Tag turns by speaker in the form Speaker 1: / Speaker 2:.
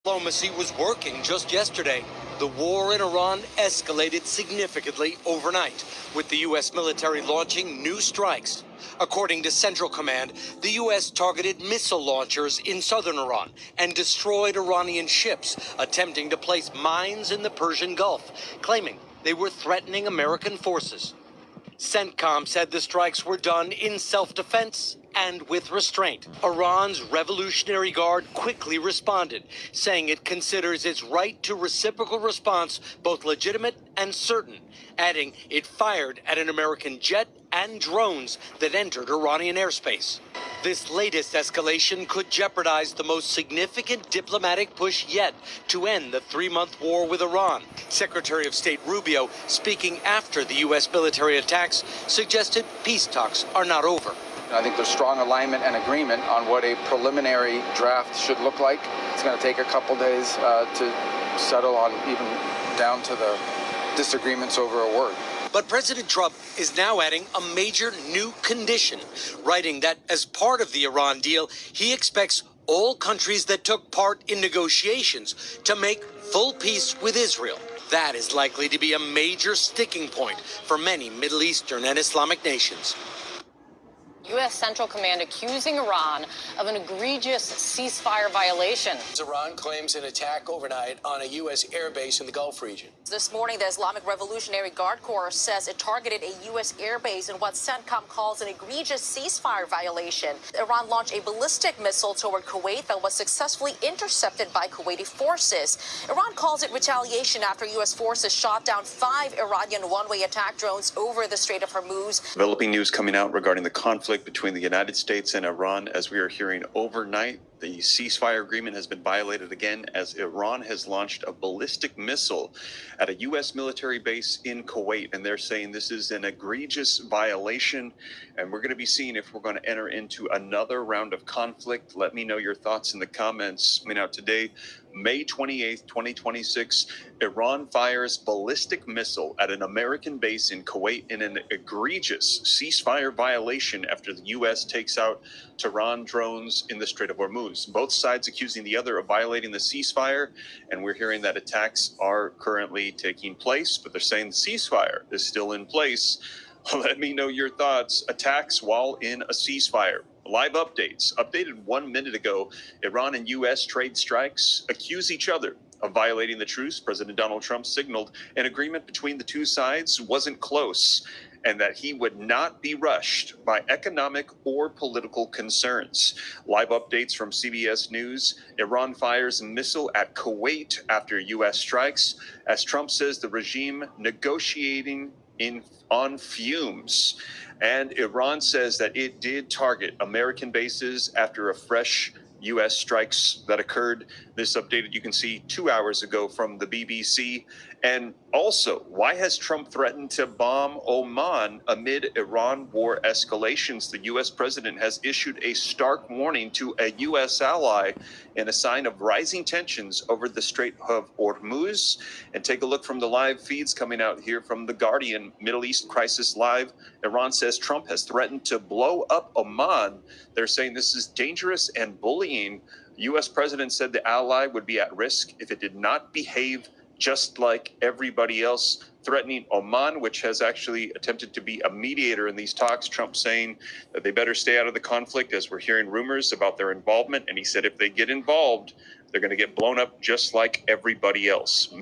Speaker 1: Diplomacy was working just yesterday. The war in Iran escalated significantly overnight, with the U.S. military launching new strikes. According to Central Command, the U.S. targeted missile launchers in southern Iran and destroyed Iranian ships attempting to place mines in the Persian Gulf, claiming they were threatening American forces. CENTCOM said the strikes were done in self-defense and with restraint. Iran's Revolutionary Guard quickly responded, saying it considers its right to reciprocal response both legitimate and certain, adding it fired at an American jet and drones that entered Iranian airspace. This latest escalation could jeopardize the most significant diplomatic push yet to end the three-month war with Iran. Secretary of State Rubio, speaking after the U.S. military attacks, suggested peace talks are not over.
Speaker 2: I think there's strong alignment and agreement on what a preliminary draft should look like. It's going to take a couple days to settle on even down to the disagreements over a word.
Speaker 1: But President Trump is now adding a major new condition, writing that as part of the Iran deal, he expects all countries that took part in negotiations to make full peace with Israel. That is likely to be a major sticking point for many Middle Eastern and Islamic nations.
Speaker 3: U.S. Central Command accusing Iran of an egregious ceasefire violation.
Speaker 4: Iran claims an attack overnight on a U.S. airbase in the Gulf region.
Speaker 3: This morning, the Islamic Revolutionary Guard Corps says it targeted a U.S. airbase in what CENTCOM calls an egregious ceasefire violation. Iran launched a ballistic missile toward Kuwait that was successfully intercepted by Kuwaiti forces. Iran calls it retaliation after U.S. forces shot down 5 Iranian one-way attack drones over the Strait of Hormuz.
Speaker 5: Developing news coming out regarding the conflict between the United States and Iran. As we are hearing overnight, the ceasefire agreement has been violated again as Iran has launched a ballistic missile at a U.S. military base in Kuwait. And they're saying this is an egregious violation. And we're going to be seeing if we're going to enter into another round of conflict. Let me know your thoughts in the comments. Coming out today, May 28th, 2026, Iran fires ballistic missile at an American base in Kuwait in an egregious ceasefire violation after the U.S. takes out Tehran drones in the Strait of Hormuz. Both sides accusing the other of violating the ceasefire, and we're hearing that attacks are currently taking place, but they're saying the ceasefire is still in place. Let me know your thoughts. Attacks while in a ceasefire. Live updates. Updated 1 minute ago, Iran and U.S. trade strikes accuse each other of violating the truce. President Donald Trump signaled an agreement between the two sides wasn't close and that he would not be rushed by economic or political concerns. Live updates from CBS News. Iran fires a missile at Kuwait after U.S. strikes, as Trump says the regime negotiating on fumes. And Iran says that it did target American bases after a fresh U.S. strikes that occurred. This updated, you can see 2 hours ago from the BBC. And also, why has Trump threatened to bomb Oman amid Iran war escalations? The U.S. president has issued a stark warning to a U.S. ally in a sign of rising tensions over the Strait of Hormuz. And take a look from the live feeds coming out here from The Guardian, Middle East Crisis Live. Iran says Trump has threatened to blow up Oman. They're saying this is dangerous and bullying. The U.S. president said the ally would be at risk if it did not behave just like everybody else, threatening Oman, which has actually attempted to be a mediator in these talks. Trump saying that they better stay out of the conflict, as we're hearing rumors about their involvement. And he said if they get involved, they're going to get blown up just like everybody else.